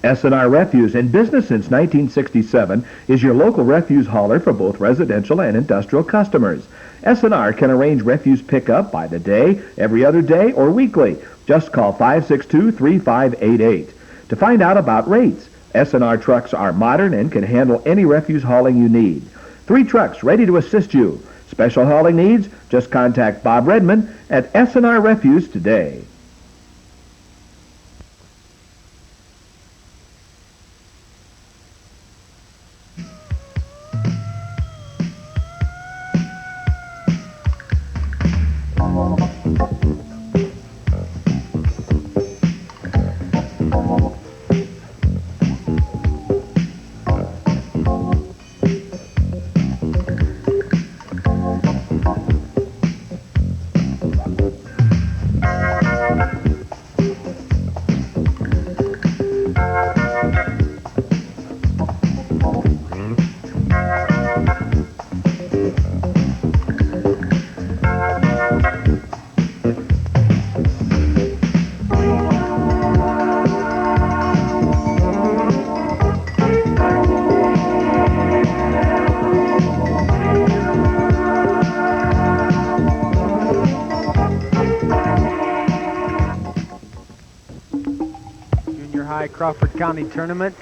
S&R Refuse, in business since 1967, is your local refuse hauler for both residential and industrial customers. S&R can arrange refuse pickup by the day, every other day, or weekly. Just call 562-3588. To find out about rates, S&R trucks are modern and can handle any refuse hauling you need. 3 trucks ready to assist you. Special hauling needs? Just contact Bob Redmond at S&R Refuse today. Crawford County tournament.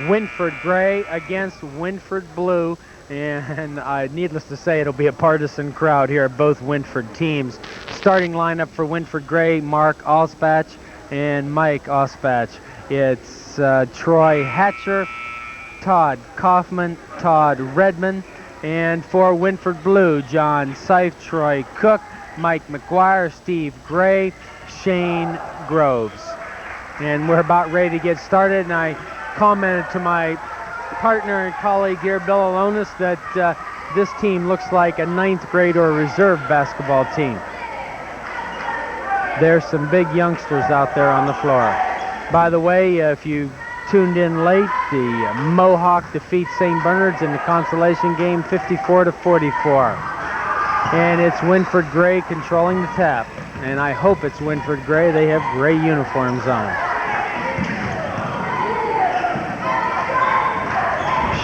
Wynford Gray against Wynford Blue, and needless to say, it'll be a partisan crowd here at both Wynford teams. Starting lineup for Wynford Gray: Mark Ospach and Mike Ospach. It's Troy Hatcher, Todd Kaufman, Todd Redmond, and for Wynford Blue, John Seif, Troy Cook, Mike McGuire, Steve Gray, Shane Groves. And we're about ready to get started, and I commented to my partner and colleague here, Bill Alonis, that this team looks like a 9th grade or reserve basketball team. There's some big youngsters out there on the floor. By the way, if you tuned in late, the Mohawk defeats St. Bernard's in the consolation game 54-44. And it's Wynford Gray controlling the tap. And I hope it's Wynford Gray. They have gray uniforms on.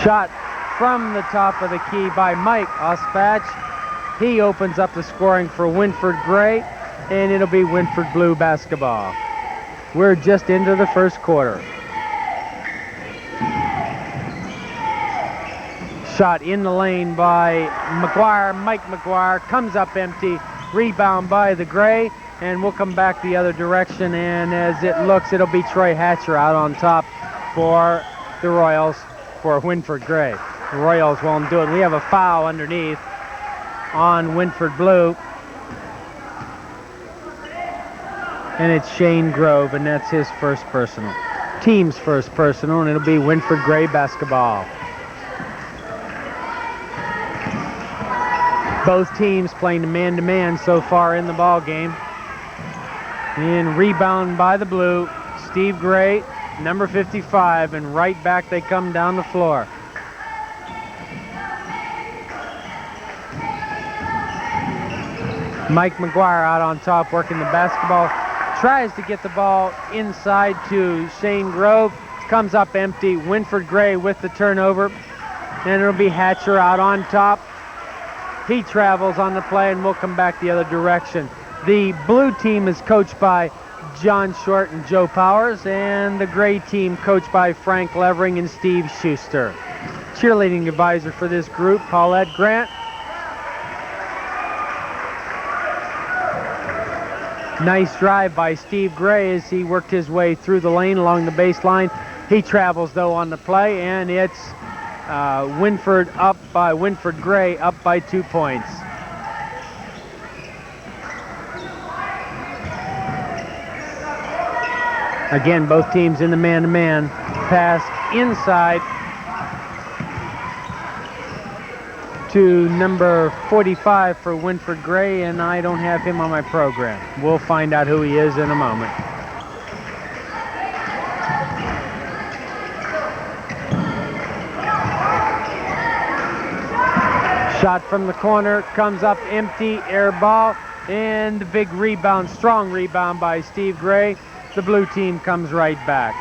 Shot from the top of the key by Mike Ospach. He opens up the scoring for Wynford Gray, and it'll be Wynford Blue basketball. We're just into the first quarter. Shot in the lane by McGuire. Mike McGuire comes up empty. Rebound by the Gray, and we'll come back the other direction, and as it looks, it'll be Troy Hatcher out on top for the Royals for Wynford Gray. The Royals won't do it. We have a foul underneath on Wynford Blue, and it's ShaneGrove, and that's his first personal. Team's first personal, and it'll be Wynford Gray basketball. Both teams playing man-to-man so far in the ball game. And rebound by the Blue. Steve Gray, number 55, and right back they come down the floor. Mike McGuire out on top working the basketball. Tries to get the ball inside to ShaneGrove. Comes up empty. Wynford Gray with the turnover. And it'll be Hatcher out on top. He travels on the play, and we'll come back the other direction. The Blue team is coached by John Short and Joe Powers, and the Gray team coached by Frank Levering and Steve Schuster. Cheerleading advisor for this group, Paulette Grant. Nice drive by Steve Gray as he worked his way through the lane along the baseline. He travels, though, on the play, and it's Wynford Gray up by 2 points. Again, both teams in the man-to-man. Pass inside to number 45 for Wynford Gray, and I don't have him on my program. We'll find out who he is in a moment. Shot from the corner, comes up empty, air ball, and the big rebound, strong rebound by Steve Gray. The Blue team comes right back.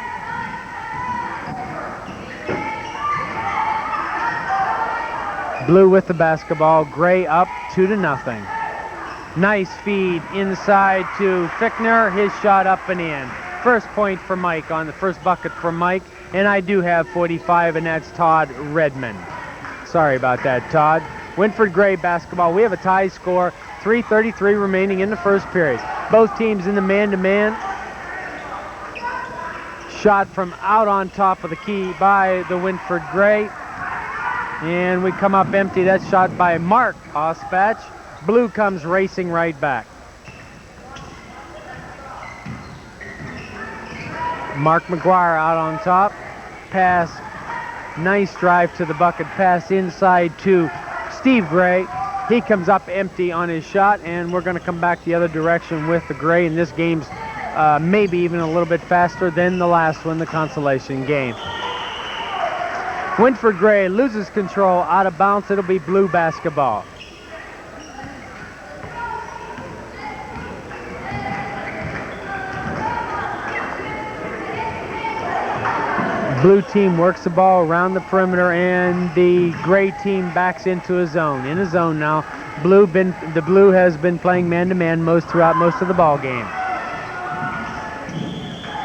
Blue with the basketball. Gray up 2-0. Nice feed inside to Fickner. His shot up and in. First point for Mike on the first bucket for Mike. And I do have 45, and that's Todd Redmond. Sorry about that, Todd. Wynford Gray basketball. We have a tie score. 3:33 remaining in the first period. Both teams in the man-to-man. Shot from out on top of the key by the Wynford Gray. And we come up empty. That's shot by Mark Ospatch. Blue comes racing right back. Mark McGuire out on top. Pass. Nice drive to the bucket. Pass inside to Steve Gray. He comes up empty on his shot, and we're going to come back the other direction with the Gray. And this game's maybe even a little bit faster than the last one, the consolation game. Wynford Gray loses control, out of bounds. It'll be Blue basketball. Blue team works the ball around the perimeter, and the Gray team backs into a zone. In a zone now. The Blue has been playing man-to-man throughout most of the ball game.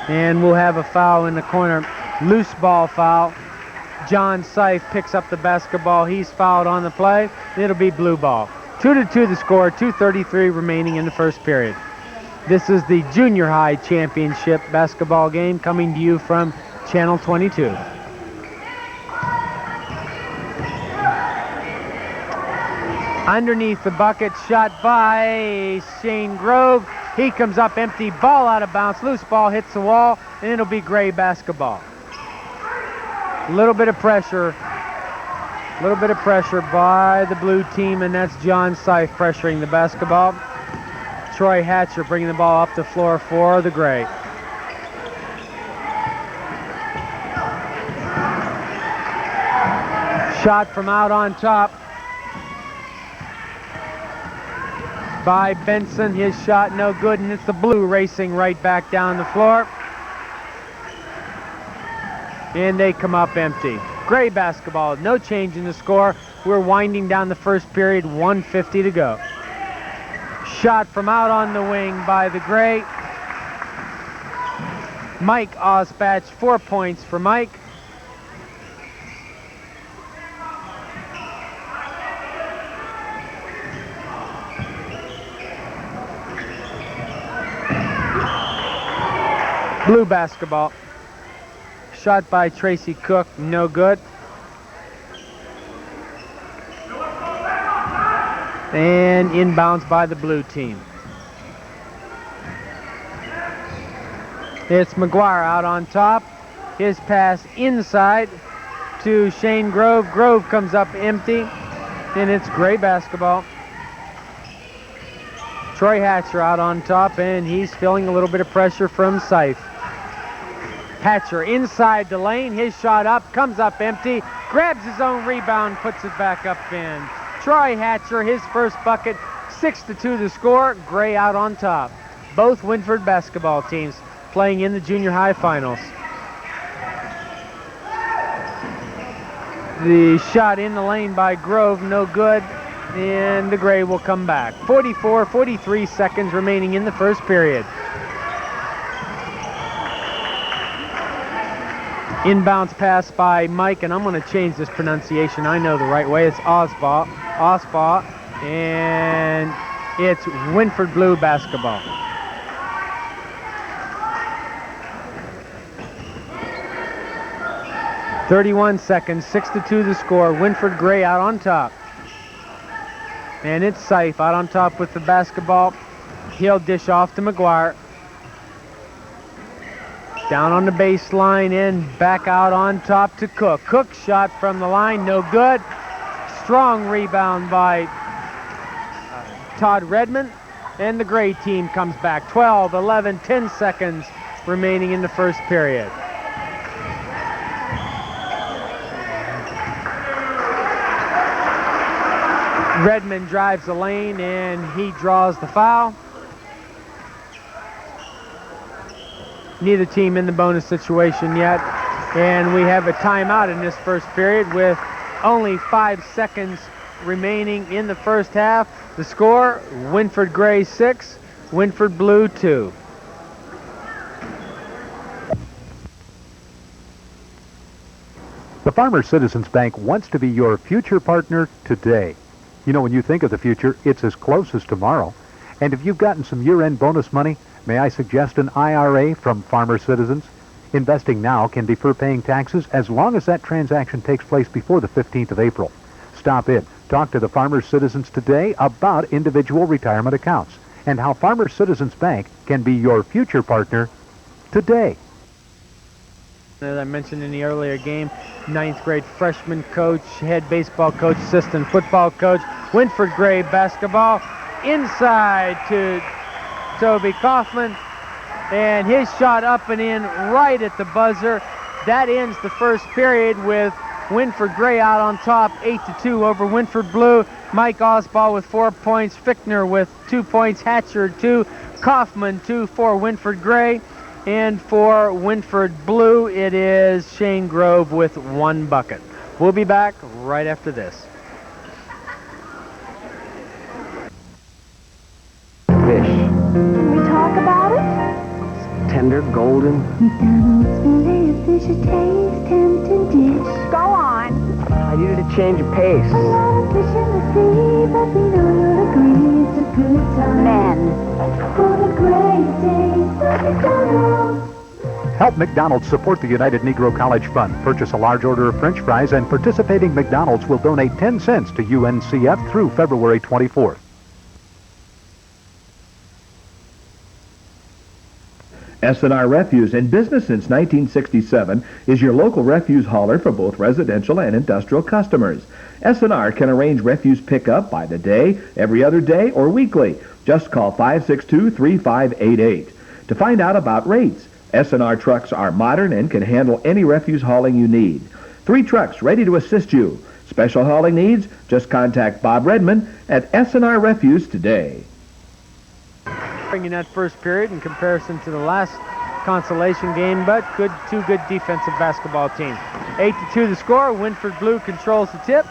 And we'll have a foul in the corner. Loose ball foul. John Seif picks up the basketball. He's fouled on the play. It'll be Blue ball. 2-2 the score. 2:33 remaining in the first period. This is the junior high championship basketball game coming to you from Channel 22. Underneath the bucket, shot by ShaneGrove. He comes up empty, ball out of bounds, loose ball hits the wall, and it'll be Gray basketball. A little bit of pressure by the Blue team, and that's John Seif pressuring the basketball. Troy Hatcher bringing the ball up the floor for the Gray. Shot from out on top by Benson. His shot no good, and it's the Blue racing right back down the floor. And they come up empty. Gray basketball, no change in the score. We're winding down the first period, 1:50 to go. Shot from out on the wing by the Gray. Mike Ospatch, 4 points for Mike. Blue basketball. Shot by Tracy Cook, no good. And inbounds by the Blue team. It's McGuire out on top. His pass inside to ShaneGrove. Grove comes up empty, and it's Gray basketball. Troy Hatcher out on top, and he's feeling a little bit of pressure from Seif. Hatcher inside the lane, his shot up, comes up empty, grabs his own rebound, puts it back up in. Troy Hatcher, his first bucket, 6-2 the score. Gray out on top. Both Wynford basketball teams playing in the junior high finals. The shot in the lane by Grove, no good, and the Gray will come back. 43 seconds remaining in the first period. Inbounds pass by Mike, and I'm going to change this pronunciation. I know the right way. It's Osbaugh, and it's Wynford Blue basketball. .31 seconds, 6-2 the score. Wynford Gray out on top. And it's Seif out on top with the basketball. He'll dish off to McGuire. Down on the baseline and back out on top to Cook. Cook's shot from the line, no good. Strong rebound by Todd Redmond. And the Gray team comes back. 12, 11, 10 seconds remaining in the first period. Redmond drives the lane and he draws the foul. Neither team in the bonus situation yet. And we have a timeout in this first period with only 5 seconds remaining in the first half. The score, Wynford Gray 6, Wynford Blue 2. The Farmers Citizens Bank wants to be your future partner today. You know, when you think of the future, it's as close as tomorrow. And if you've gotten some year-end bonus money, may I suggest an IRA from Farmers Citizens? Investing now can defer paying taxes as long as that transaction takes place before the 15th of April. Stop in. Talk to the Farmers Citizens today about individual retirement accounts and how Farmers Citizens Bank can be your future partner today. As I mentioned in the earlier game, 9th grade freshman coach, head baseball coach, assistant football coach, Wynford Gray basketball, inside to Toby Kaufman, and his shot up and in right at the buzzer. That ends the first period with Wynford Gray out on top, 8-2 over Wynford Blue. Mike Osball with 4 points, Fickner with 2 points, Hatcher 2, Kaufman 2 for Wynford Gray. And for Wynford Blue, it is ShaneGrove with 1 bucket. We'll be back right after this. Fish. Can we talk about it? Tender, golden. McDonald's filet of fish, a taste tempting dish. Go on. I needed a change of pace. A lot of fish in the sea, but we know you'll agree it's a good time. Men. For the great taste of McDonald's. Help McDonald's support the United Negro College Fund. Purchase a large order of French fries, and participating McDonald's will donate 10 cents to UNCF through February 24th. S&R Refuse, in business since 1967, is your local refuse hauler for both residential and industrial customers. S&R can arrange refuse pickup by the day, every other day, or weekly. Just call 562-3588. To find out about rates, S&R trucks are modern and can handle any refuse hauling you need. 3 trucks ready to assist you. Special hauling needs? Just contact Bob Redmond at S&R Refuse today. In that first period in comparison to the last consolation game, but two good defensive basketball teams. 8-2 the score. Wynford Blue controls the tip,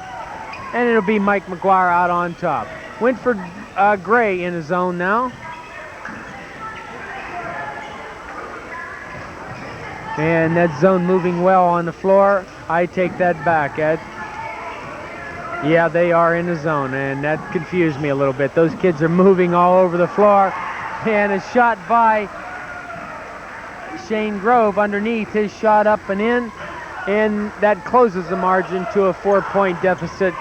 and it'll be Mike McGuire out on top. Wynford Gray in the zone now. And that zone moving well on the floor. I take that back, Ed. Yeah, they are in the zone, and that confused me a little bit. Those kids are moving all over the floor. And a shot by ShaneGrove underneath. His shot up and in. And that closes the margin to a 4-point deficit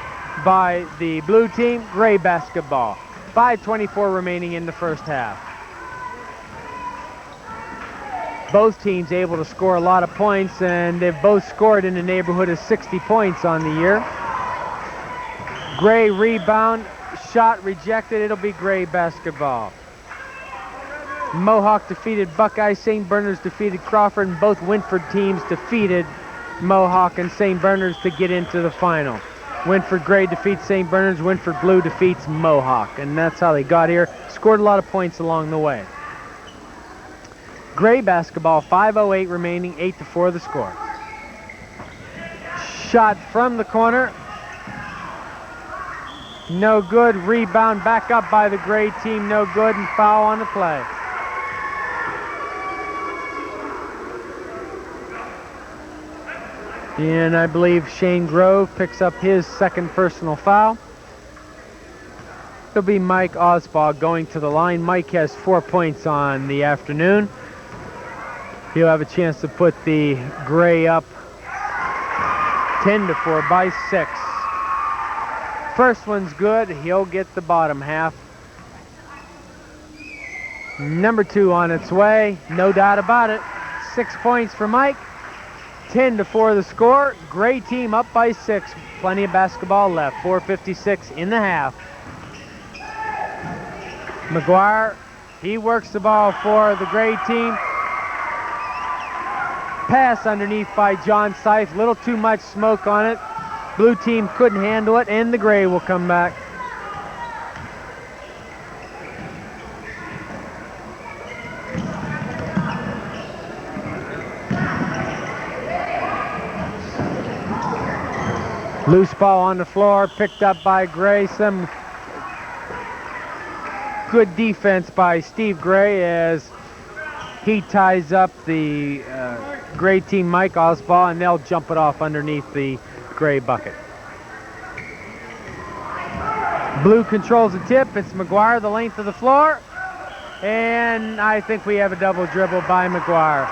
by the blue team. Gray basketball. 5:24 remaining in the first half. Both teams able to score a lot of points, and they've both scored in the neighborhood of 60 points on the year. Gray rebound, shot rejected. It'll be Gray basketball. Mohawk defeated Buckeye. St. Bernard's defeated Crawford, and both Wynford teams defeated Mohawk and St. Bernard's to get into the final. Wynford Gray defeats St. Bernard's. Wynford Blue defeats Mohawk, and that's how they got here. Scored a lot of points along the way. Gray basketball, 5:08 remaining, 8-4 the score. Shot from the corner. No good. Rebound back up by the Gray team. No good, and foul on the play. And I believe ShaneGrove picks up his second personal foul. It'll be Mike Osball going to the line. Mike has 4 points on the afternoon. He'll have a chance to put the Gray up 10-4 by 6. First one's good. He'll get the bottom half. Number 2 on its way. No doubt about it. 6 points for Mike. 10-4 the score. Gray team up by 6. Plenty of basketball left. 4:56 in the half. McGuire, he works the ball for the Gray team. Pass underneath by John Seif. Little too much smoke on it. Blue team couldn't handle it, and the Gray will come back. Loose ball on the floor, picked up by Gray. Some good defense by Steve Gray as he ties up the Gray team Mike Osball, and they'll jump it off underneath the Gray bucket. Blue controls the tip. It's McGuire, the length of the floor. And I think we have a double dribble by McGuire.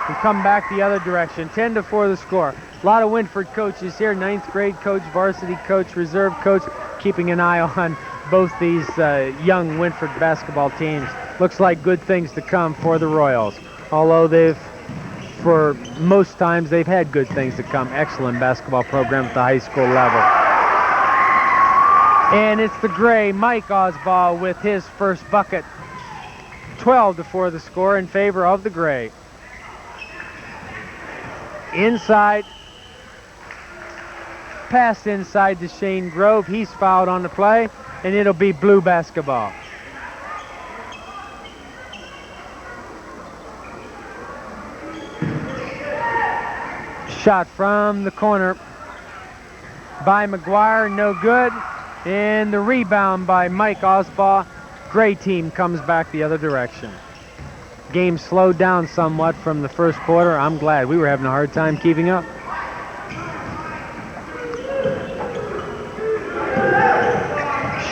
We come back the other direction. 10-4 the score. A lot of Wynford coaches here. 9th grade coach, varsity coach, reserve coach, keeping an eye on both these young Wynford basketball teams. Looks like good things to come for the Royals. Although for most times, they've had good things to come. Excellent basketball program at the high school level. And it's the Gray, Mike Osball, with his first bucket. 12-4 the score in favor of the Gray. Inside. Pass inside to ShaneGrove. He's fouled on the play, and it'll be Blue basketball. Shot from the corner by McGuire, no good. And the rebound by Mike Osball. Gray team comes back the other direction. Game slowed down somewhat from the first quarter. I'm glad. We were having a hard time keeping up.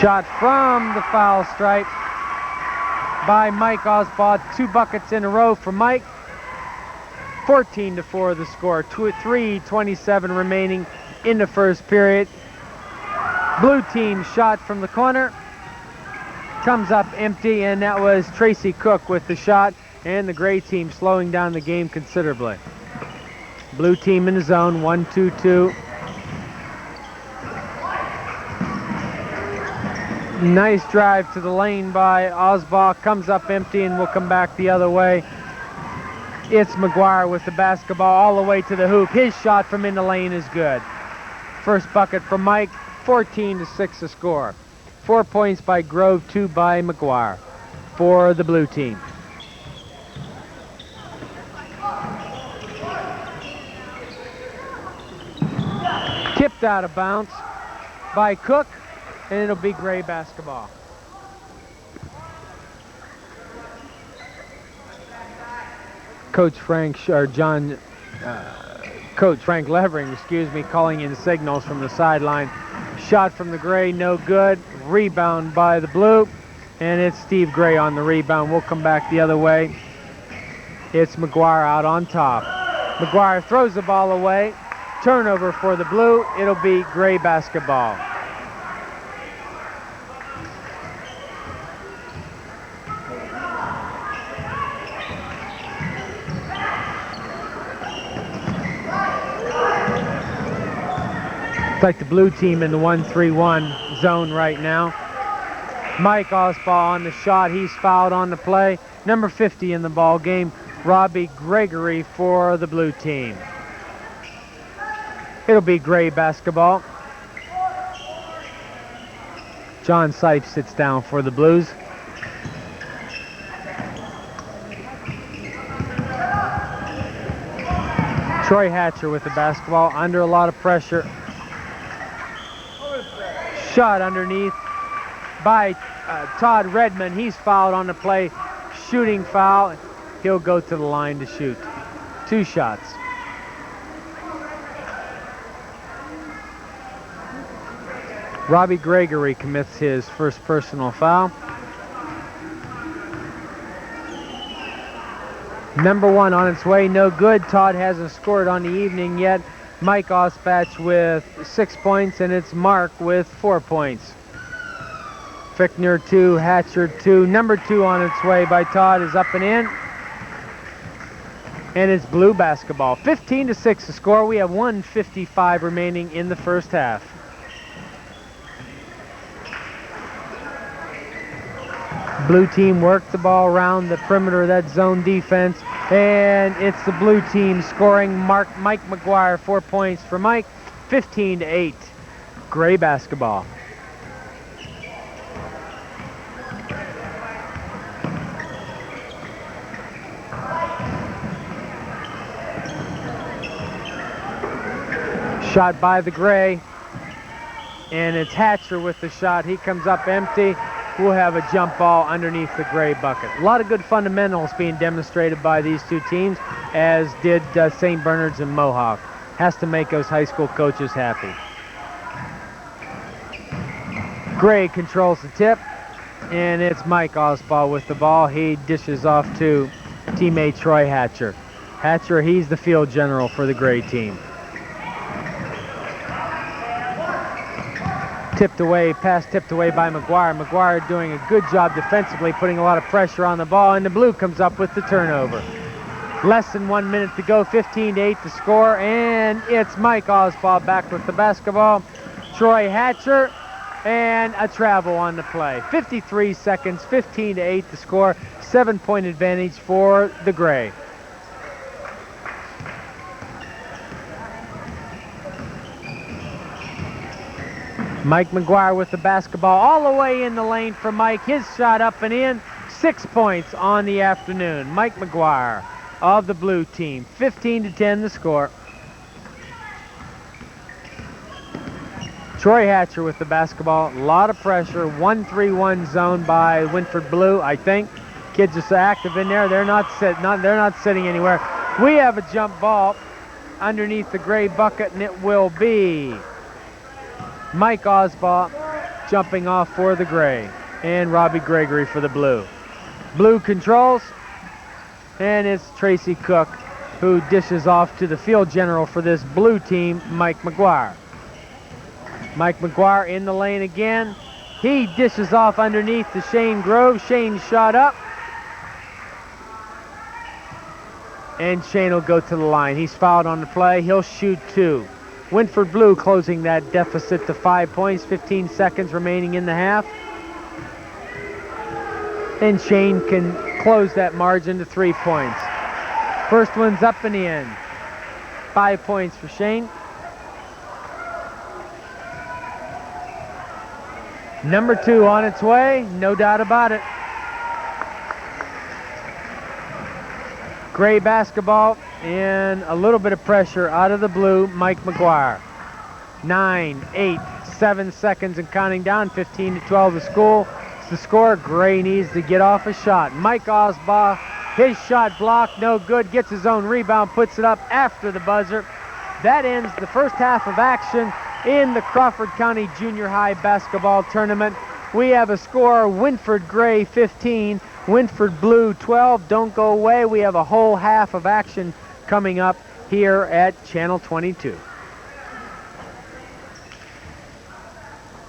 Shot from the foul stripe by Mike Osball. 2 buckets in a row for Mike. 14-4 the score. 3:27 remaining in the first period. Blue team shot from the corner. Comes up empty, and that was Tracy Cook with the shot, and the Gray team slowing down the game considerably. Blue team in the zone, 1-2-2. Nice drive to the lane by Osball. Comes up empty and will come back the other way. It's McGuire with the basketball all the way to the hoop. His shot from in the lane is good. First bucket for Mike, 14-6 the score. 4 points by Grove, 2 by McGuire for the blue team. Tipped out of bounds by Cook, and it'll be Gray basketball. Coach Frank Levering, calling in signals from the sideline. Shot from the Gray, no good. Rebound by the blue, and it's Steve Gray on the rebound. We'll come back the other way. It's McGuire out on top. McGuire throws the ball away. Turnover for the blue. It'll be Gray basketball. It's like the blue team in the 1-3-1 zone right now. Mike Osball on the shot. He's fouled on the play. Number 50 in the ball game, Robbie Gregory for the blue team. It'll be Gray basketball. John Sipes sits down for the Blues. Troy Hatcher with the basketball, under a lot of pressure. Shot underneath by Todd Redmond. He's fouled on the play. Shooting foul. He'll go to the line to shoot. 2 shots. Robbie Gregory commits his first personal foul. Number 1 on its way, no good. Todd hasn't scored on the evening yet. Mike Ospatch with 6 points, and it's Mark with 4 points. Fickner 2, Hatcher 2. Number 2 on its way by Todd is up and in. And it's blue basketball. 15-6 the score. We have 1:55 remaining in the first half. Blue team worked the ball around the perimeter of that zone defense, and it's the blue team scoring. Mike McGuire, 4 points for Mike. 15-8. Gray basketball. Shot by the Gray. and it's Hatcher with the shot. He comes up empty. We'll have a jump ball underneath the Gray bucket. A lot of good fundamentals being demonstrated by these two teams, as did St. Bernard's and Mohawk. Has to make those high school coaches happy. Gray controls the tip, and it's Mike Osbald with the ball. He dishes off to teammate Troy Hatcher. Hatcher, he's the field general for the Gray team. Tipped away, pass tipped away by McGuire. McGuire doing a good job defensively, putting a lot of pressure on the ball, and the Blue comes up with the turnover. Less than 1 minute to go, 15-8 to score, and it's Mike Osbald back with the basketball. Troy Hatcher, and a travel on the play. 53 seconds, 15-8 to score, 7-point advantage for the Gray. Mike McGuire with the basketball all the way in the lane for Mike. His shot up and in. 6 points on the afternoon. Mike McGuire of the Blue team. 15-10 the score. Troy Hatcher with the basketball. A lot of pressure. 1-3-1 zone by Wynford Blue, I think. Kids are so active in there. They're not sitting anywhere. We have a jump ball underneath the Gray bucket, and it will be Mike Osbald jumping off for the Gray, and Robbie Gregory for the Blue. Blue controls, and it's Tracy Cook who dishes off to the field general for this Blue team, Mike McGuire. Mike McGuire in the lane again. He dishes off underneath to ShaneGrove. Shane shot up, and Shane will go to the line. He's fouled on the play. He'll shoot 2. Wynford Blue closing that deficit to 5 points, 15 seconds remaining in the half. And Shane can close that margin to 3 points. First one's up and in. 5 points for Shane. Number 2 on its way, no doubt about it. Gray basketball, and a little bit of pressure out of the Blue, Mike McGuire. 9, 8, 7 seconds and counting down, 15-12 to school. It's the score. Gray needs to get off a shot. Mike Osbald, his shot blocked, no good, gets his own rebound, puts it up after the buzzer. That ends the first half of action in the Crawford County Junior High basketball tournament. We have a score: Wynford Gray 15, Wynford Blue 12. Don't go away. We have a whole half of action coming up here at Channel 22.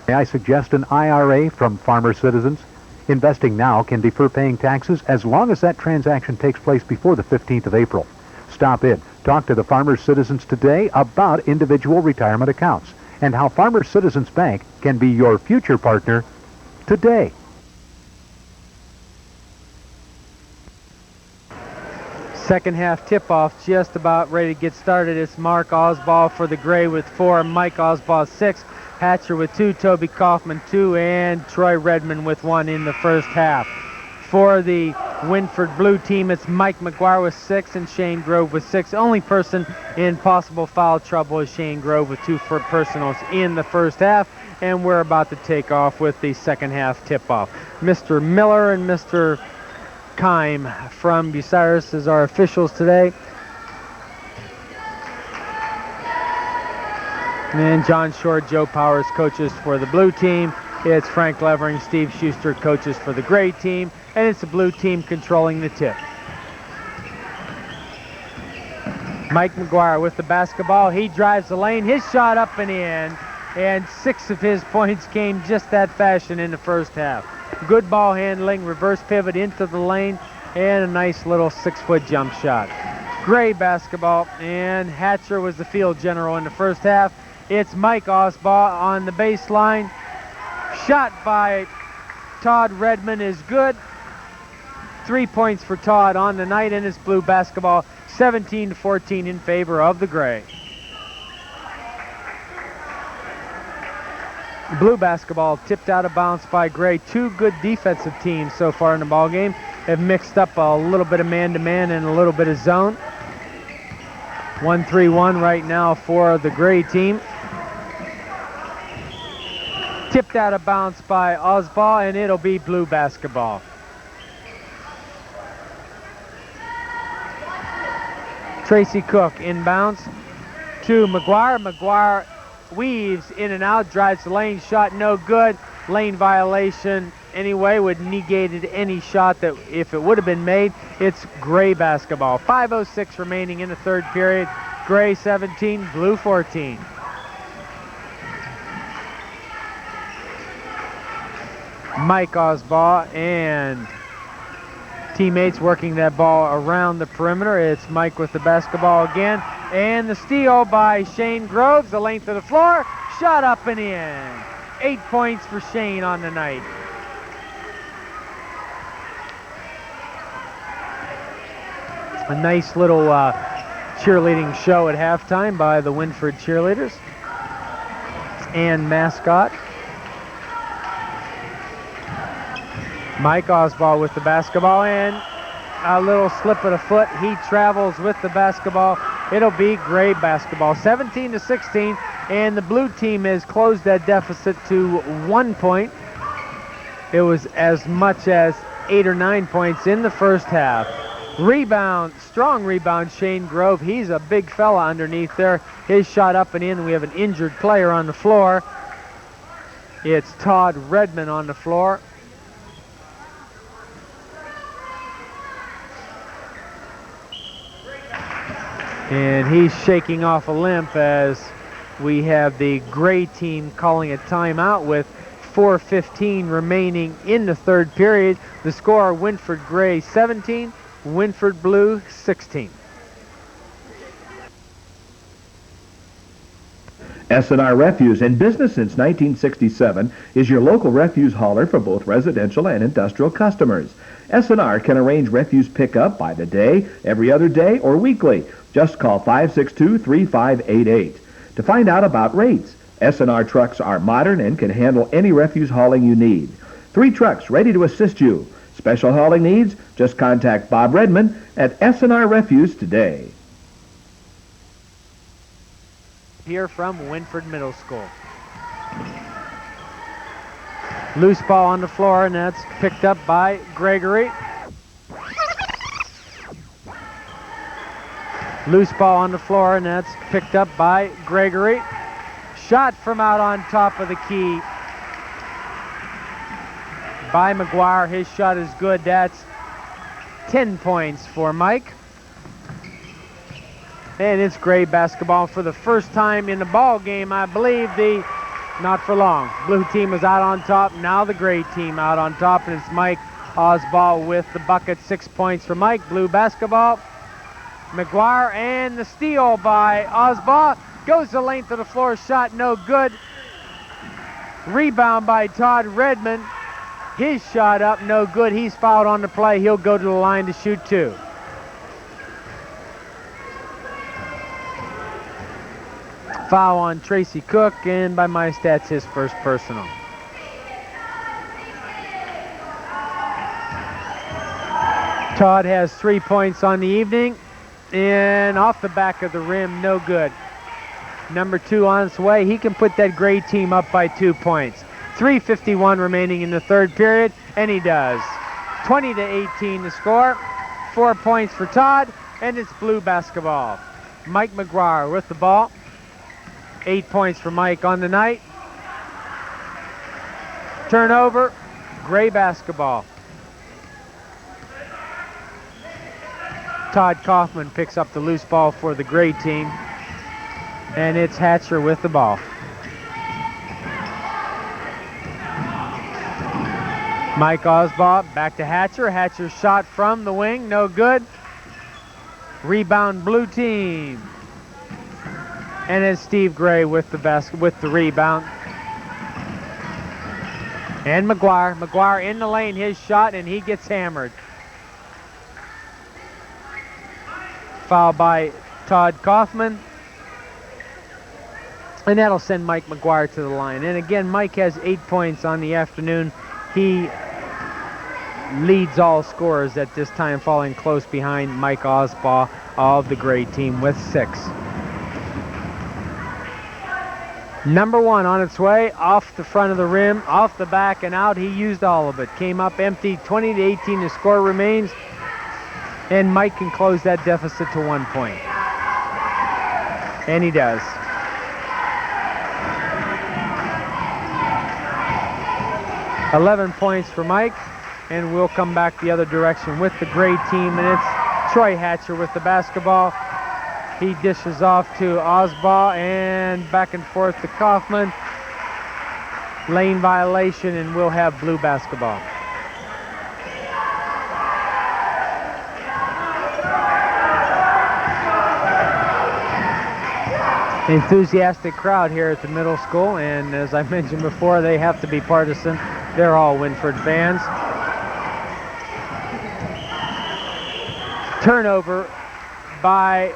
May I suggest an IRA from Farmer Citizens? Investing now can defer paying taxes as long as that transaction takes place before the 15th of April. Stop in. Talk to the Farmer Citizens today about individual retirement accounts and how Farmer Citizens Bank can be your future partner today. Second half tip-off just about ready to get started. It's Mark Osbald for the Gray with 4, Mike Osbald 6, Hatcher with 2, Toby Kaufman 2, and Troy Redmond with 1 in the first half. For the Wynford Blue team, it's Mike McGuire with 6 and ShaneGrove with 6. Only person in possible foul trouble is ShaneGrove with 2 for personals in the first half, and we're about to take off with the second half tip-off. Mr. Miller and Mr. Kime from Bucyrus is our officials today. And John Short, Joe Powers coaches for the Blue team. It's Frank Levering, Steve Schuster coaches for the Gray team. And it's the Blue team controlling the tip. Mike McGuire with the basketball. He drives the lane. His shot up and in. And 6 of his points came just that fashion in the first half. Good ball handling, reverse pivot into the lane, and a nice little 6-foot jump shot. Gray basketball, and Hatcher was the field general in the first half. It's Mike Osbald on the baseline. Shot by Todd Redmond is good. 3 points for Todd on the night, and it's Blue basketball, 17-14 in favor of the Gray. Blue basketball tipped out of bounds by Gray. 2 good defensive teams so far in the ball game. Have mixed up a little bit of man-to-man and a little bit of zone. 1-3-1 right now for the Gray team. Tipped out of bounds by Osball, and it'll be Blue basketball. Tracy Cook inbounds to McGuire. McGuire weaves in and out, drives the lane, shot no good. Lane violation anyway would negated any shot that if it would have been made. It's Gray basketball. 5:06 remaining in the third period. Gray 17, Blue 14. Mike Osball and teammates working that ball around the perimeter. It's Mike with the basketball again. And the steal by ShaneGrove, the length of the floor, shot up and in. 8 points for Shane on the night. A nice little cheerleading show at halftime by the Wynford cheerleaders and mascot. Mike Osball with the basketball and a little slip of the foot. He travels with the basketball. It'll be Gray basketball. 17-16, and the blue team has closed that deficit to 1 point. It was as much as 8 or 9 points in the first half. Rebound, strong rebound, ShaneGrove. He's a big fella underneath there. His shot up and in. We have an injured player on the floor. It's Todd Redmond on the floor. And he's shaking off a limp as we have the Gray team calling a timeout with 4:15 remaining in the third period. The score, Wynford Gray 17, Wynford Blue 16. S&R Refuse, in business since 1967, is your local refuse hauler for both residential and industrial customers. S&R can arrange refuse pickup by the day, every other day, or weekly. Just call 562-3588. To find out about rates, S&R trucks are modern and can handle any refuse hauling you need. 3 trucks ready to assist you. Special hauling needs? Just contact Bob Redmond at S&R Refuse today. Here from Wynford Middle School. Loose ball on the floor, and that's picked up by Gregory. Loose ball on the floor, and that's picked up by Gregory. Shot from out on top of the key by McGuire. His shot is good. That's 10 points for Mike. And it's Gray basketball for the first time in the ball game, I believe. Not for long. Blue team is out on top. Now the Gray team out on top, and it's Mike Osball with the bucket. 6 points for Mike. Blue basketball. McGuire and the steal by Osball. Goes the length of the floor. Shot no good. Rebound by Todd Redmond. His shot up no good. He's fouled on the play. He'll go to the line to shoot 2. Foul on Tracy Cook, and by my stats, his first personal. Todd has 3 points on the evening, and off the back of the rim, no good. Number 2 on its way. He can put that Gray team up by 2 points. 3:51 remaining in the third period, and he does. 20-18 the score. 4 points for Todd, and it's Blue basketball. Mike McGuire with the ball. 8 points for Mike on the night. Turnover, Gray basketball. Todd Kaufman picks up the loose ball for the Gray team. And it's Hatcher with the ball. Mike Osball back to Hatcher. Hatcher's shot from the wing, no good. Rebound Blue team. And it's Steve Gray with the rebound. And McGuire. McGuire in the lane, his shot, and he gets hammered. Foul by Todd Kaufman. And that'll send Mike McGuire to the line. And again, Mike has 8 points on the afternoon. He leads all scorers at this time, falling close behind Mike Osball of the Gray team with 6. Number 1 on its way, off the front of the rim, off the back and out. He used all of it. Came up empty, 20-18 the score remains. And Mike can close that deficit to 1 point. And he does. $11 points for Mike. And we'll come back the other direction with the Gray team. And it's Troy Hatcher with the basketball. He dishes off to Osbaugh and back and forth to Kaufman. Lane violation, and we'll have Blue basketball. Enthusiastic crowd here at the middle school, and as I mentioned before, they have to be partisan. They're all Wynford fans. Turnover by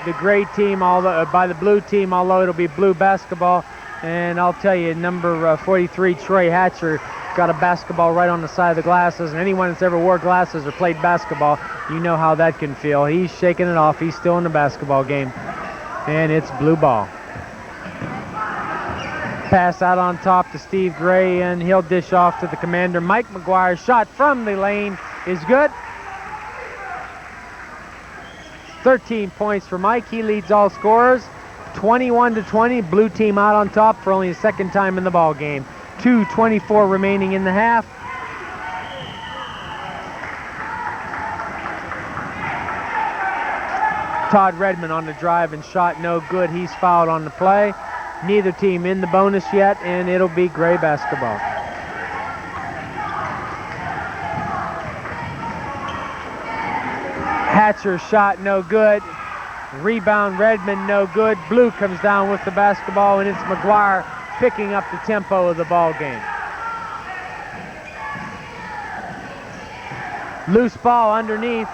the Gray team, by the Blue team, although it'll be Blue basketball. And I'll tell you, number 43, Troy Hatcher, got a basketball right on the side of the glasses. And anyone that's ever wore glasses or played basketball, you know how that can feel. He's shaking it off. He's still in the basketball game. And it's Blue ball. Pass out on top to Steve Gray, and he'll dish off to the commander. Mike McGuire, shot from the lane is good. 13 points for Mike. He leads all scorers. 21-20. Blue team out on top for only the second time in the ball game. 2:24 remaining in the half. Todd Redmond on the drive and shot no good. He's fouled on the play. Neither team in the bonus yet, and it'll be Gray basketball. Hatcher shot no good. Rebound Redmond no good. Blue comes down with the basketball, and it's McGuire picking up the tempo of the ball game. Loose ball underneath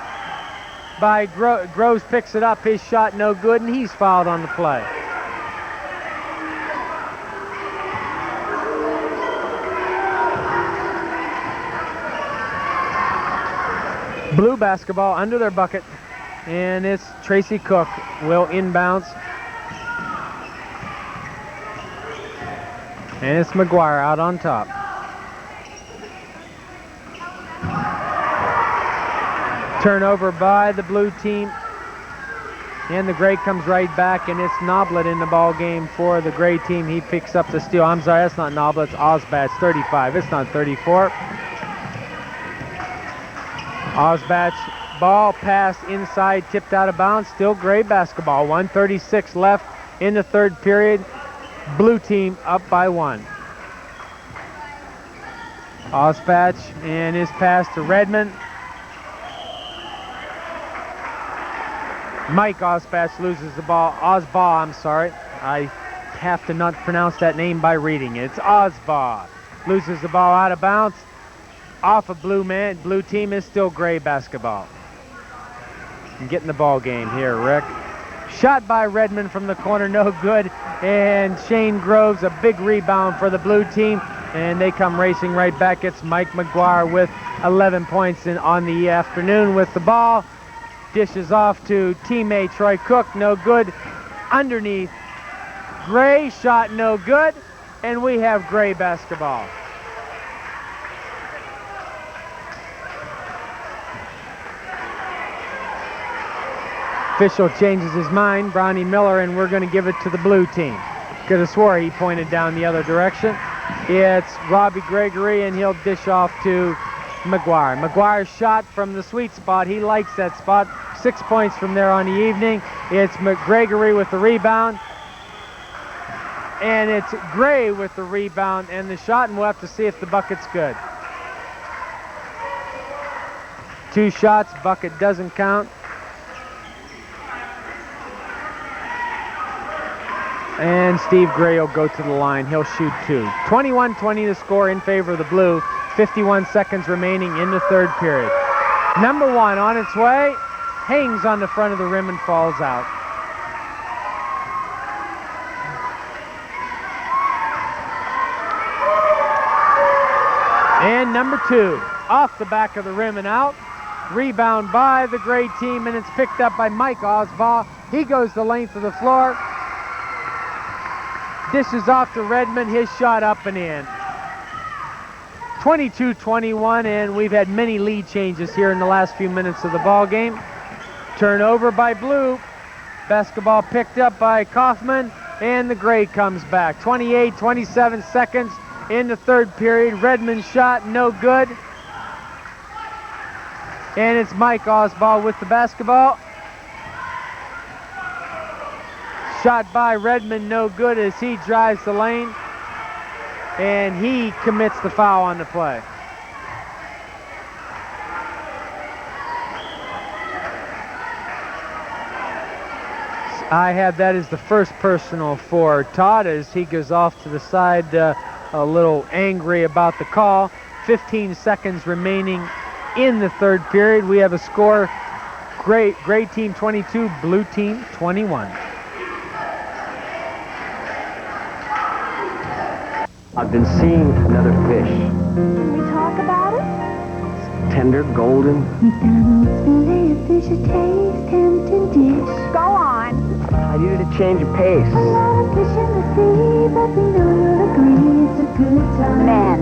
by Groves, picks it up. His shot no good, and he's fouled on the play. Blue basketball under their bucket, and it's Tracy Cook will inbounds. And it's McGuire out on top. Turnover by the Blue team, and the Gray comes right back, and it's Noblet in the ball game for the Gray team. He picks up the steal. I'm sorry, that's not Noblet, it's Osbatch, 35. It's not 34. Osbatch, ball pass inside, tipped out of bounds. Still Gray basketball. 1:36 left in the third period. Blue team up by 1. Osbatch and his pass to Redmond. Mike Osbatch loses the ball. Osbaugh, I'm sorry. I have to not pronounce that name by reading it. It's Osbaugh. Loses the ball out of bounds. Off of Blue man. Blue team is still Gray basketball. And getting the ball game here, Rick. Shot by Redmond from the corner, no good. And ShaneGrove's a big rebound for the Blue team. And they come racing right back. It's Mike McGuire with 11 points on the afternoon with the ball. Dishes off to teammate Troy Cook, no good. Underneath, Gray, shot no good. And we have Gray basketball. Official changes his mind, Brownie Miller, and we're going to give it to the Blue team. Could have swore he pointed down the other direction. It's Robbie Gregory, and he'll dish off to McGuire. McGuire's shot from the sweet spot. He likes that spot. 6 points from there on the evening. It's Gregory with the rebound. And it's Gray with the rebound and the shot, and we'll have to see if the bucket's good. 2 shots, bucket doesn't count. And Steve Gray will go to the line. He'll shoot 2. 21-20 to score in favor of the Blue. 51 seconds remaining in the third period. Number 1 on its way. Hangs on the front of the rim and falls out. And number 2 off the back of the rim and out. Rebound by the Gray team, and it's picked up by Mike Osbaugh. He goes the length of the floor. Dishes off to Redmond, his shot up and in. 22-21, and we've had many lead changes here in the last few minutes of the ball game. Turnover by Blue. Basketball picked up by Kaufman, and the Gray comes back. 27 seconds in the third period. Redmond's shot, no good. And it's Mike Osbald with the basketball. Shot by Redmond, no good as he drives the lane. And he commits the foul on the play. I have that as the first personal for Todd as he goes off to the side a little angry about the call. 15 seconds remaining in the third period. We have a score, Gray team 22, Blue team 21. I've been seeing another fish. Can we talk about it? Tender, golden. McDonald's filet of fish, a taste, tempting dish. Go on. I needed a change of pace. A lot of fish in the sea, but we know you'll agree it's a good time. Men.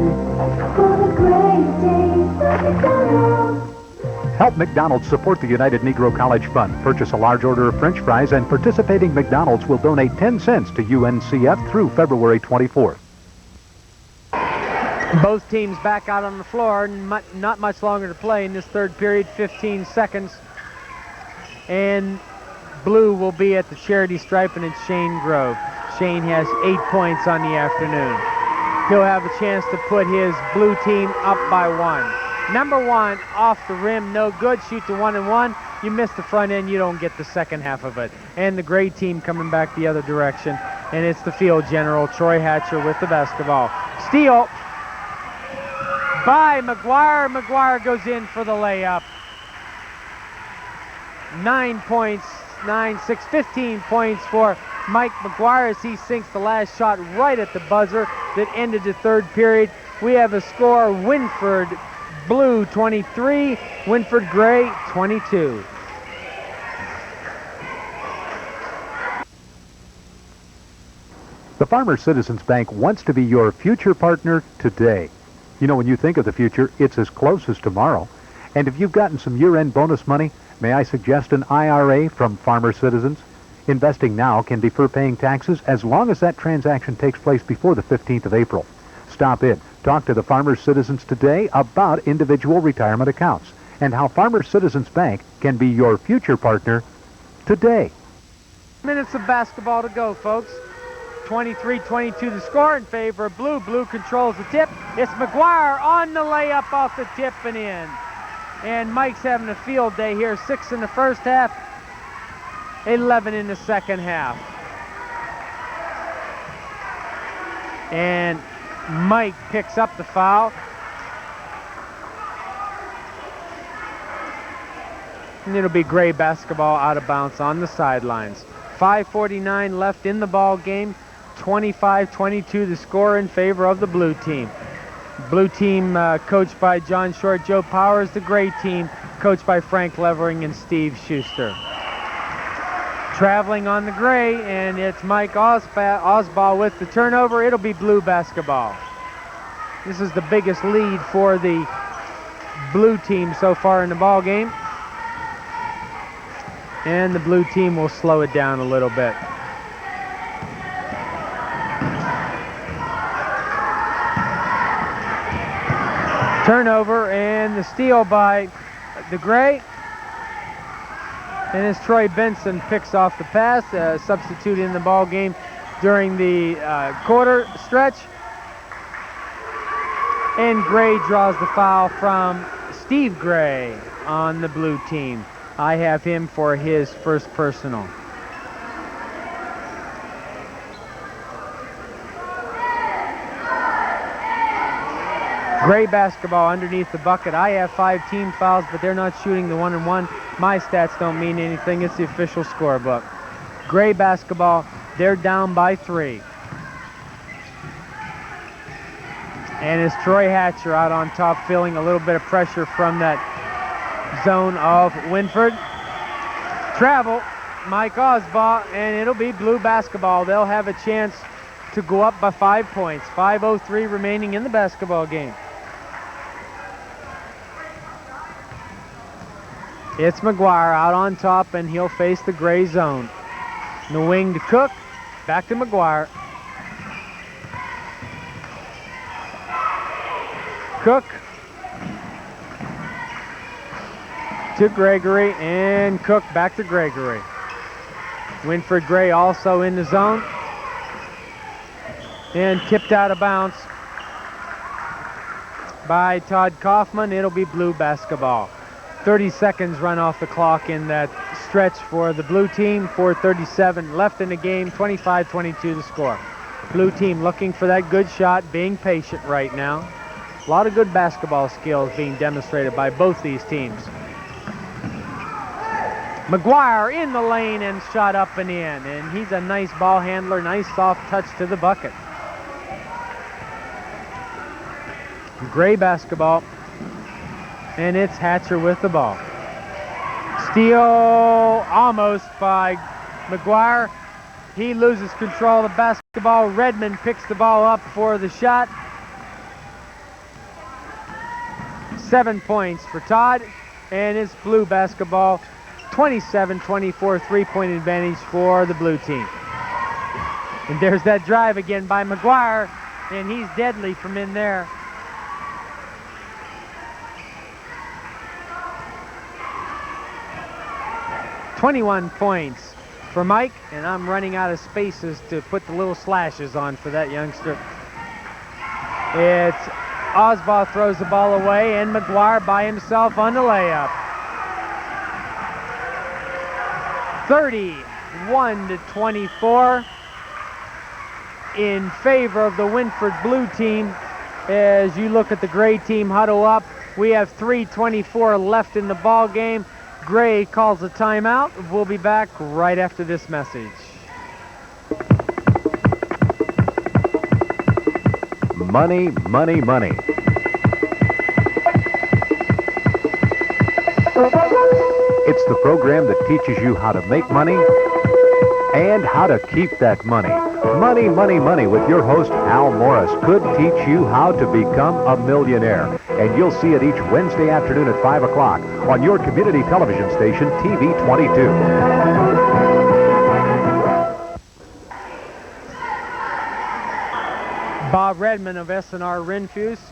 For the great taste of McDonald's. Help McDonald's support the United Negro College Fund. Purchase a large order of French fries, and participating McDonald's will donate 10 cents to UNCF through February 24th. Both teams back out on the floor. Not much longer to play in this third period, 15 seconds. And Blue will be at the charity stripe, and it's ShaneGrove. Shane has 8 points on the afternoon. He'll have a chance to put his Blue team up by 1. Number 1 off the rim, no good. Shoot the 1-and-1. You miss the front end, you don't get the second half of it. And the Gray team coming back the other direction, and it's the field general, Troy Hatcher, with the basketball. Steal by McGuire. McGuire goes in for the layup. 9 points, 15 points for Mike McGuire as he sinks the last shot right at the buzzer that ended the third period. We have a score, Wynford Blue 23, Wynford Gray 22. The Farmers Citizens Bank wants to be your future partner today. You know, when you think of the future, it's as close as tomorrow. And if you've gotten some year-end bonus money, may I suggest an IRA from Farmer Citizens? Investing now can defer paying taxes as long as that transaction takes place before the 15th of April. Stop in. Talk to the Farmer Citizens today about individual retirement accounts and how Farmer Citizens Bank can be your future partner today. Minutes of basketball to go, folks. 23-22 the score in favor of Blue. Blue controls the tip. It's McGuire on the layup off the tip and in. And Mike's having a field day here. 6 in the first half, 11 in the second half. And Mike picks up the foul. And it'll be Gray basketball out of bounds on the sidelines. 5:49 left in the ball game. 25-22 the score in favor of the Blue team. Blue team coached by John Short, Joe Powers. The Gray team coached by Frank Levering and Steve Schuster. Traveling on the Gray, and it's Mike Osbald with the turnover. It'll be Blue basketball. This is the biggest lead for the Blue team so far in the ball game. And the Blue team will slow it down a little bit. Turnover and the steal by the Gray. And as Troy Benson picks off the pass, substitute in the ball game during the quarter stretch. And Gray draws the foul from Steve Gray on the Blue team. I have him for his first personal. Gray basketball underneath the bucket. I have 5 team fouls, but they're not shooting the 1-and-1. My stats don't mean anything. It's the official scorebook. Gray basketball, they're down by 3. And it's Troy Hatcher out on top, feeling a little bit of pressure from that zone of Wynford. Travel, Mike Osbald, and it'll be Blue basketball. They'll have a chance to go up by 5 points. 5:03 remaining in the basketball game. It's McGuire out on top, and he'll face the Gray zone. In the wing to Cook, back to McGuire. Cook to Gregory, and Cook back to Gregory. Wynford Gray also in the zone, and tipped out of bounds by Todd Kaufman. It'll be Blue basketball. 30 seconds run off the clock in that stretch for the Blue team. 4:37 left in the game, 25-22 the score. Blue team looking for that good shot, being patient right now. A lot of good basketball skills being demonstrated by both these teams. McGuire in the lane and shot up and in. And he's a nice ball handler, nice soft touch to the bucket. Gray basketball. And it's Hatcher with the ball. Steal almost by McGuire. He loses control of the basketball. Redmond picks the ball up for the shot. 7 points for Todd. And it's Blue basketball. 27-24 three-point advantage for the Blue team. And there's that drive again by McGuire. And he's deadly from in there. "21 points for Mike, and I'm running out of spaces to put the little slashes on for that youngster. It's Osbaugh throws the ball away, and McGuire by himself on the layup. 31-24 in favor of the Wynford Blue team. As you look at the Gray team huddle up, we have 3:24 left in the ball game. Gray calls a timeout. We'll be back right after this message. Money, money, money. It's the program that teaches you how to make money and how to keep that money. Money, money, money with your host, Al Morris, could teach you how to become a millionaire. And you'll see it each Wednesday afternoon at 5 o'clock on your community television station, TV 22. Bob Redmond of S&R Renfuse,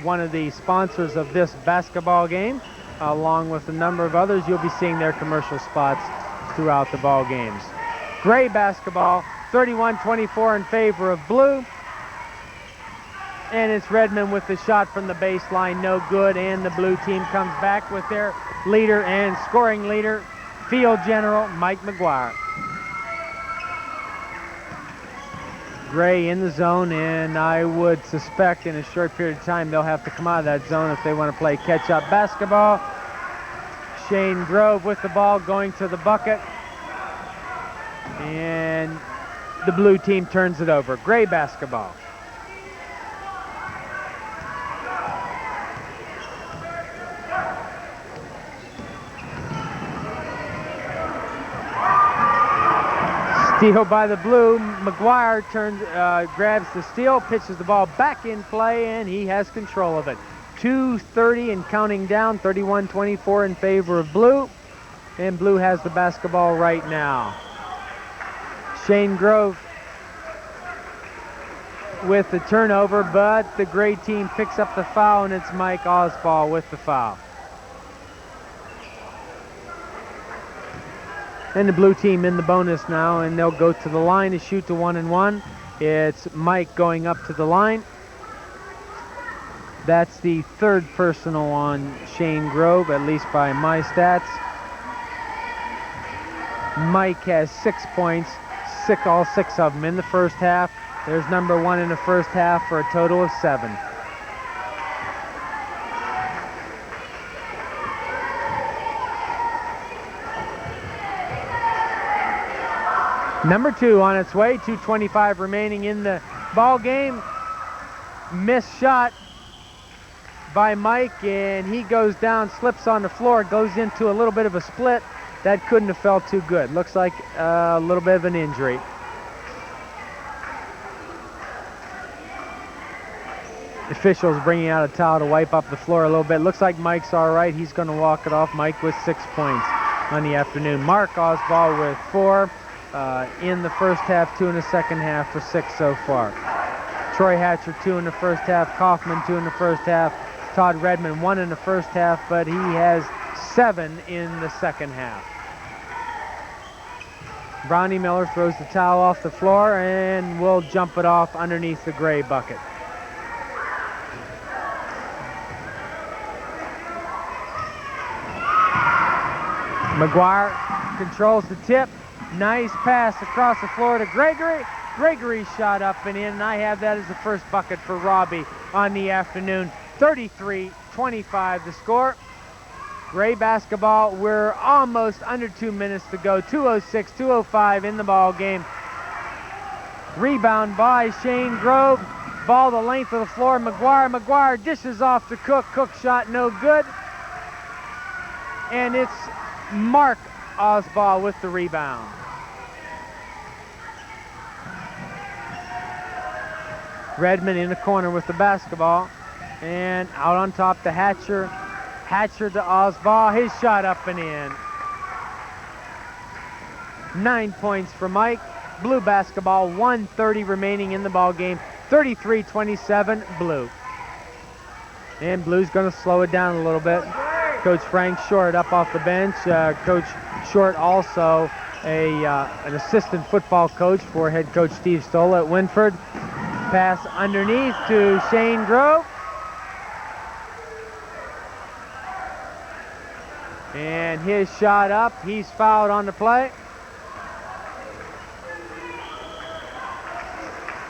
one of the sponsors of this basketball game, along with a number of others. You'll be seeing their commercial spots throughout the ball games. Gray basketball, 31-24 in favor of Blue. And it's Redmond with the shot from the baseline, no good, and the Blue team comes back with their leader and scoring leader, field general Mike McGuire. Gray in the zone, and I would suspect in a short period of time they'll have to come out of that zone if they want to play catch-up basketball. ShaneGrove with the ball going to the bucket, and the Blue team turns it over. Gray basketball. Steal by the Blue. McGuire grabs the steal, pitches the ball back in play, and he has control of it. 2:30 and counting down, 31-24 in favor of Blue. And Blue has the basketball right now. ShaneGrove with the turnover, but the Gray team picks up the foul, and it's Mike Osbaugh with the foul. And the Blue team in the bonus now, and they'll go to the line to shoot to 1-1. It's Mike going up to the line. That's the third personal on ShaneGrove, at least by my stats. Mike has 6 points, all six of them in the first half. There's number 1 in the first half for a total of 7. Number 2 on its way, 2:25 remaining in the ball game. Missed shot by Mike, and he goes down, slips on the floor, goes into a little bit of a split. That couldn't have felt too good. Looks like a little bit of an injury. Officials bringing out a towel to wipe up the floor a little bit. Looks like Mike's all right. He's going to walk it off. Mike with 6 points on the afternoon. Mark Osbald with 4 in the first half, 2 in the second half for 6 so far. Troy Hatcher 2 in the first half. Kaufman 2 in the first half. Todd Redmond 1 in the first half, but he has 7 in the second half. Brownie Miller throws the towel off the floor and will jump it off underneath the Gray bucket. McGuire controls the tip. Nice pass across the floor to Gregory. Gregory shot up and in, and I have that as the first bucket for Robbie on the afternoon. 33-25 the score. Gray basketball, we're almost under 2 minutes to go. 2:06, 2:05 in the ball game. Rebound by ShaneGrove. Ball the length of the floor. McGuire dishes off to Cook. Cook shot no good. And it's Mark Osbald with the rebound. Redmond in the corner with the basketball. And out on top to Hatcher. Hatcher to Osbald. His shot up and in. 9 points for Mike. Blue basketball, 1:30 remaining in the ball game. 33-27 Blue. And Blue's going to slow it down a little bit. Coach Frank Short up off the bench. Coach Short also an assistant football coach for head coach Steve Stolla at Wynford. Pass underneath to ShaneGrove. And his shot up. He's fouled on the play.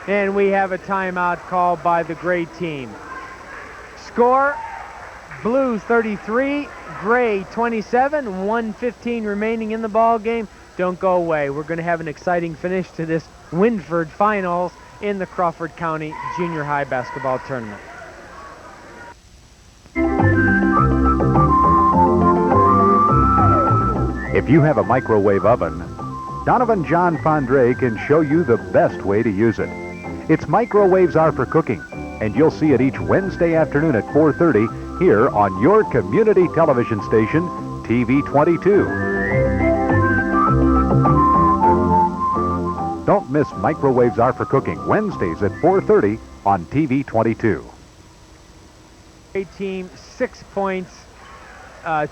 And we have a timeout called by the Gray team. Score, Blue 33, Gray 27, 1:15 remaining in the ball game. Don't go away. We're going to have an exciting finish to this Wynford Finals in the Crawford County Junior High Basketball Tournament. If you have a microwave oven, Donovan John Fondre can show you the best way to use it. Its microwaves are for cooking, and you'll see it each Wednesday afternoon at 4:30 here on your community television station, TV 22. Don't miss Microwaves Are for Cooking, Wednesdays at 4:30 on TV 22. Gray team 6 points,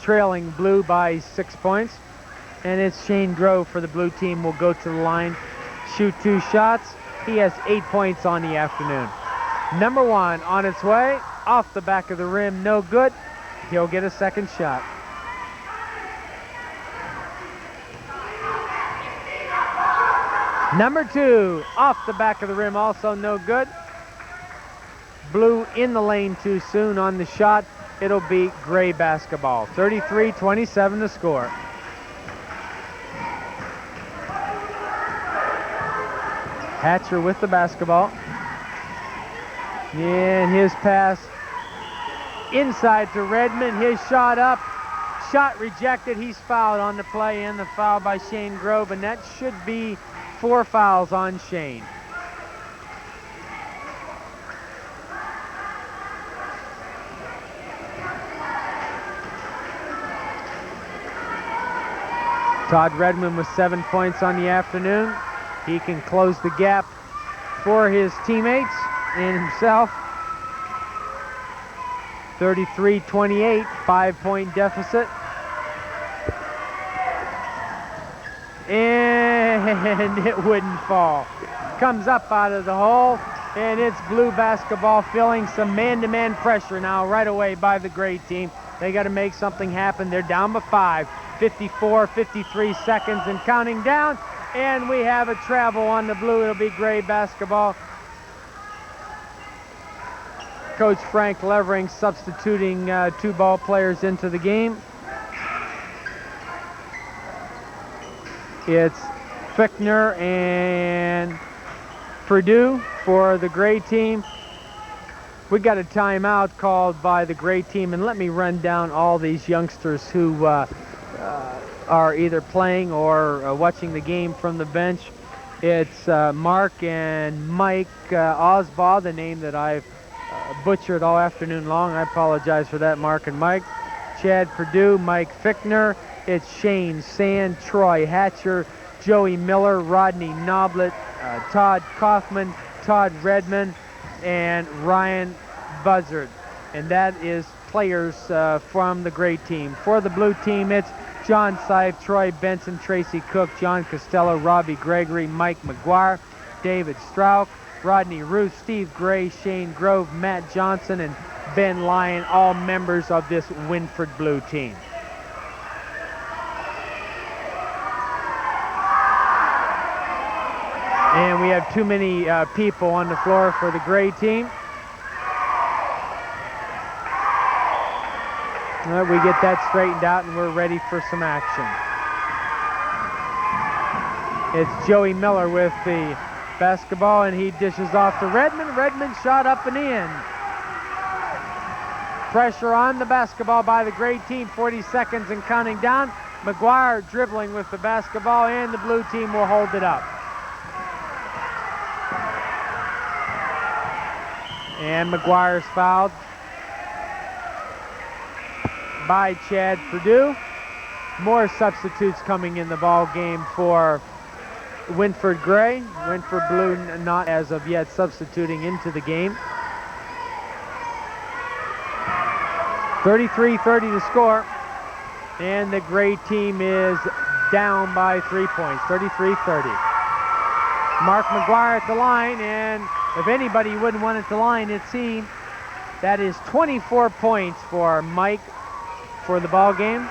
trailing Blue by 6 points. And it's ShaneGrove for the Blue team. Will go to the line, shoot 2 shots. He has 8 points on the afternoon. Number 1 on its way, off the back of the rim, no good. He'll get a second shot. Number 2, off the back of the rim, also no good. Blue in the lane too soon on the shot. It'll be Gray basketball. 33-27 to score. Hatcher with the basketball. And his pass inside to Redmond. His shot up. Shot rejected. He's fouled on the play, and the foul by ShaneGrove, and that should be 4 fouls on Shane. Todd Redmond with 7 points on the afternoon. He can close the gap for his teammates and himself. 33-28, 5-point deficit. And it wouldn't fall. Comes up out of the hole, and it's Blue basketball feeling some man-to-man pressure now right away by the Gray team. They got to make something happen. They're down by 5. 54, 53 seconds and counting down. And we have a travel on the Blue. It'll be Gray basketball. Coach Frank Levering substituting 2 ball players into the game. It's Fickner and Purdue for the Gray team. We got a timeout called by the Gray team, and let me run down all these youngsters who are either playing or watching the game from the bench. It's Mark and Mike Osbald, the name that I've butchered all afternoon long. I apologize for that, Mark and Mike. Chad Perdue, Mike Fickner. It's Shane Sand, Troy Hatcher, Joey Miller, Rodney Noblet, Todd Kaufman, Todd Redmond, and Ryan Buzzard. And that is players from the gray team. For the blue team, it's John Seif, Troy Benson, Tracy Cook, John Costello, Robbie Gregory, Mike McGuire, David Strauch, Rodney Ruth, Steve Gray, ShaneGrove, Matt Johnson, and Ben Lyon, all members of this Wynford Blue team. And we have too many people on the floor for the gray team. We get that straightened out and we're ready for some action. It's Joey Miller with the basketball and he dishes off to Redmond. Redmond shot up and in. Pressure on the basketball by the gray team, 40 seconds and counting down. McGuire dribbling with the basketball and the blue team will hold it up. And McGuire's fouled by Chad Perdue. More substitutes coming in the ball game for Wynford Gray. Wynford Blue not as of yet substituting into the game. 33-30 to score. And the gray team is down by 3 points, 33-30. Mark McGuire at the line, and if anybody wouldn't want it to line, it's he. That is 24 points for Mike for the ball game.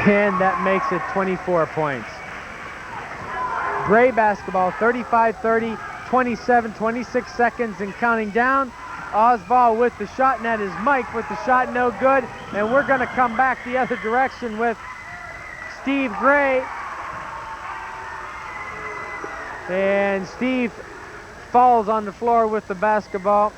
And that makes it 24 points. Gray basketball, 35-30, 26 seconds and counting down. Osbald with the shot, and that is Mike with the shot, no good. And we're going to come back the other direction with Steve Gray. And Steve falls on the floor with the basketball.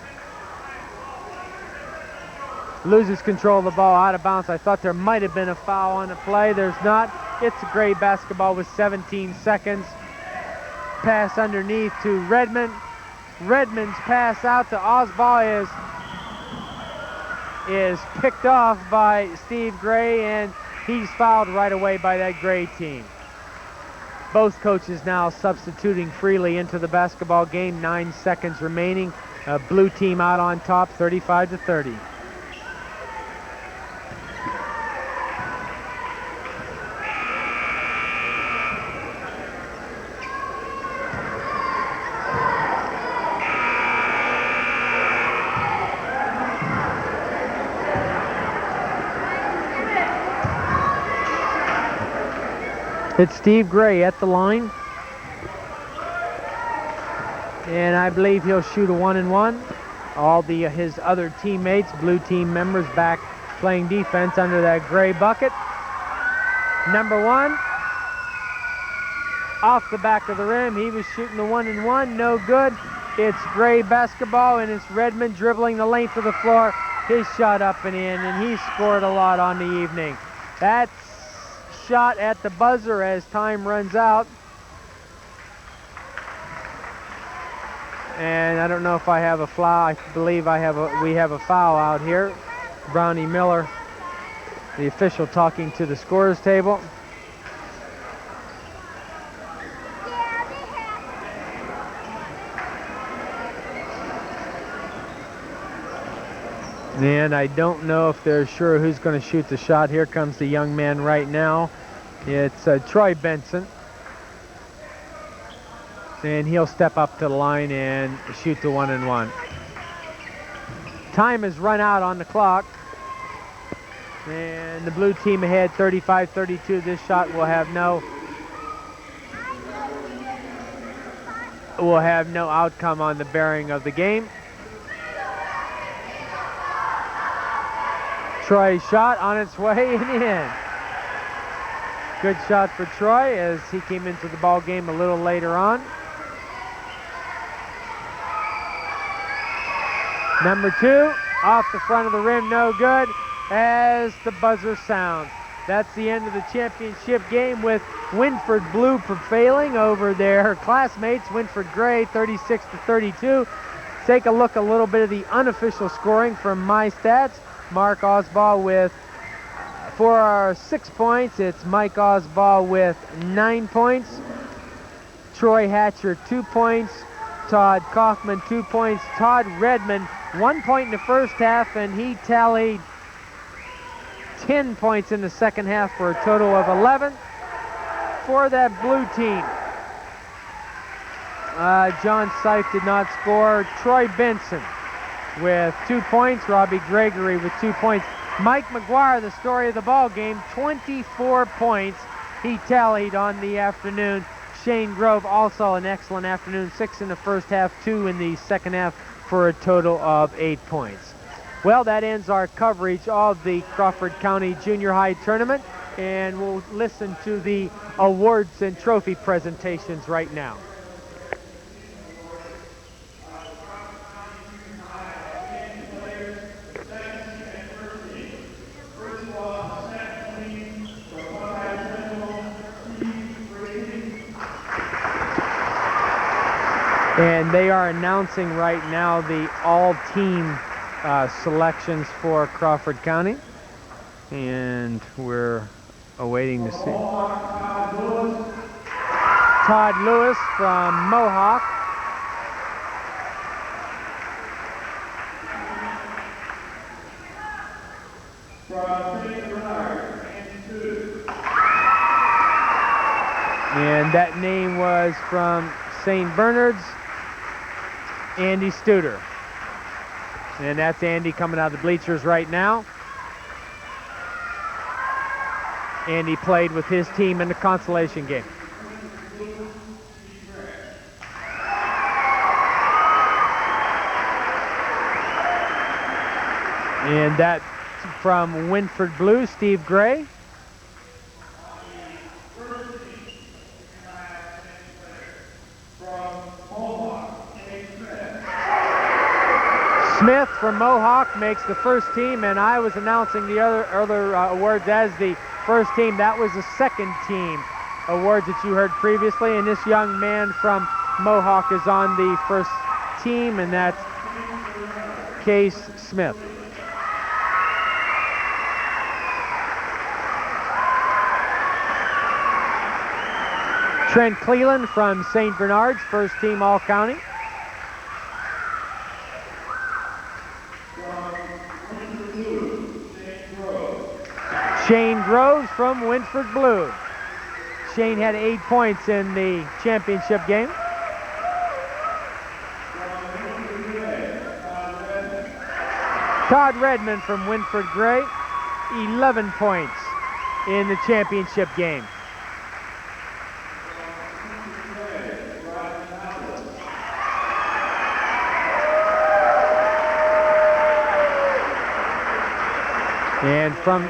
Loses control of the ball, out of bounds. I thought there might have been a foul on the play. There's not. It's a Gray basketball with 17 seconds. Pass underneath to Redmond. Redmond's pass out to Osbald is picked off by Steve Gray, and he's fouled right away by that Gray team. Both coaches now substituting freely into the basketball game. 9 seconds remaining. Blue team out on top, 35-30. It's Steve Gray at the line. And I believe he'll shoot a 1-and-1. All his other teammates, blue team members, back playing defense under that Gray bucket. Number one, off the back of the rim. He was shooting the 1-and-1, no good. It's Gray basketball, and it's Redmond dribbling the length of the floor. His shot up and in, and he scored a lot on the evening. That's shot at the buzzer as time runs out. And I don't know if I have a foul. I believe we have a foul out here. Brownie Miller, the official, talking to the scorer's table. And I don't know if they're sure who's going to shoot the shot. Here comes the young man right now. It's Troy Benson. And he'll step up to the line and shoot the 1-and-1. Time has run out on the clock. And the blue team ahead, 35-32. This shot will have no outcome on the bearing of the game. Troy's shot on its way and in. Good shot for Troy as he came into the ball game a little later on. Number two, off the front of the rim, no good as the buzzer sounds. that's the end of the championship game with Wynford Blue prevailing over their classmates, Wynford Gray, 36-32. Take a look a little bit of the unofficial scoring from my stats. Mark Osball with for 6 points. It's Mike Osball with 9 points. Troy Hatcher, 2 points. Todd Kaufman, 2 points. Todd Redmond, 1 point in the first half, and he tallied 10 points in the second half for a total of 11 for that blue team. John Seif did not score. Troy Benson with 2 points. Robbie Gregory with 2 points. Mike McGuire, the story of the ball game, 24 points he tallied on the afternoon. ShaneGrove also an excellent afternoon, 6 in the first half, 2 in the second half for a total of 8 points. Well, that ends our coverage of the Crawford County Junior High Tournament, and we'll listen to the awards and trophy presentations right now. And they are announcing right now the all-team selections for Crawford County. And we're awaiting to see. Todd Lewis from Mohawk. And that name was from St. Bernard's, Andy Studer. And that's Andy coming out of the bleachers right now. Andy played with his team in the consolation game. And that's from Wynford Blue, Steve Gray. Smith from Mohawk makes the first team, and I was announcing the other awards as the first team. That was the second team awards that you heard previously, and this young man from Mohawk is on the first team, and that's Case Smith. Trent Cleland from St. Bernard's, first team All-County. ShaneGrove from Wynford Blue. Shane had 8 points in the championship game. Todd Redmond from Wynford Gray, 11 points in the championship game. And from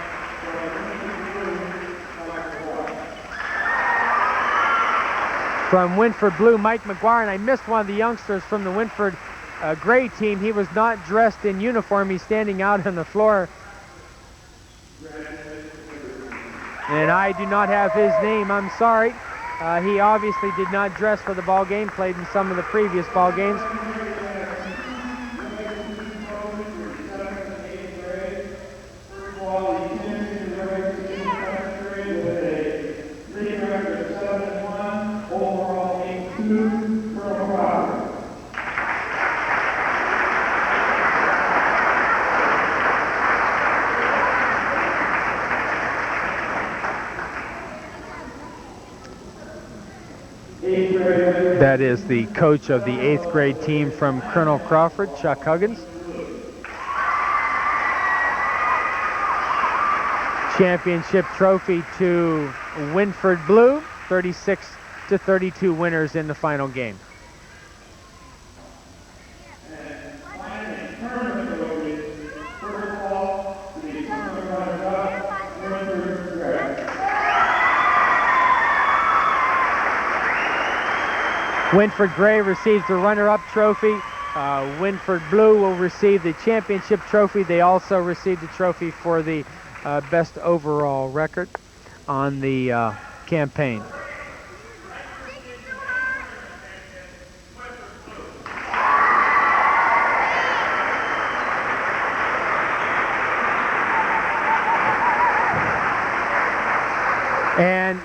Wynford Blue, Mike McGuire, and I missed one of the youngsters from the Wynford Gray team. He was not dressed in uniform. He's standing out on the floor. And I do not have his name. I'm sorry. He obviously did not dress for the ball game, played in some of the previous ball games. That is the coach of the 8th grade team from Colonel Crawford, Chuck Huggins. Championship trophy to Wynford Blue, 36-32 winners in the final game. Wynford Gray receives the runner-up trophy. Wynford Blue will receive the championship trophy. They also received the trophy for the best overall record on the campaign. And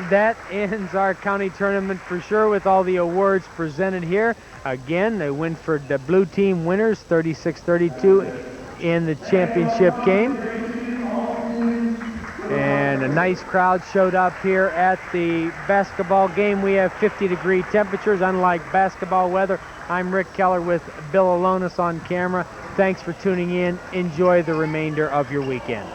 that ends our county tournament for sure, with all the awards presented here. Again, the Wynford Blue team winners, 36-32 in the championship game. And a nice crowd showed up here at the basketball game. We have 50-degree temperatures, unlike basketball weather. I'm Rick Keller with Bill Alonis on camera. Thanks for tuning in. Enjoy the remainder of your weekend.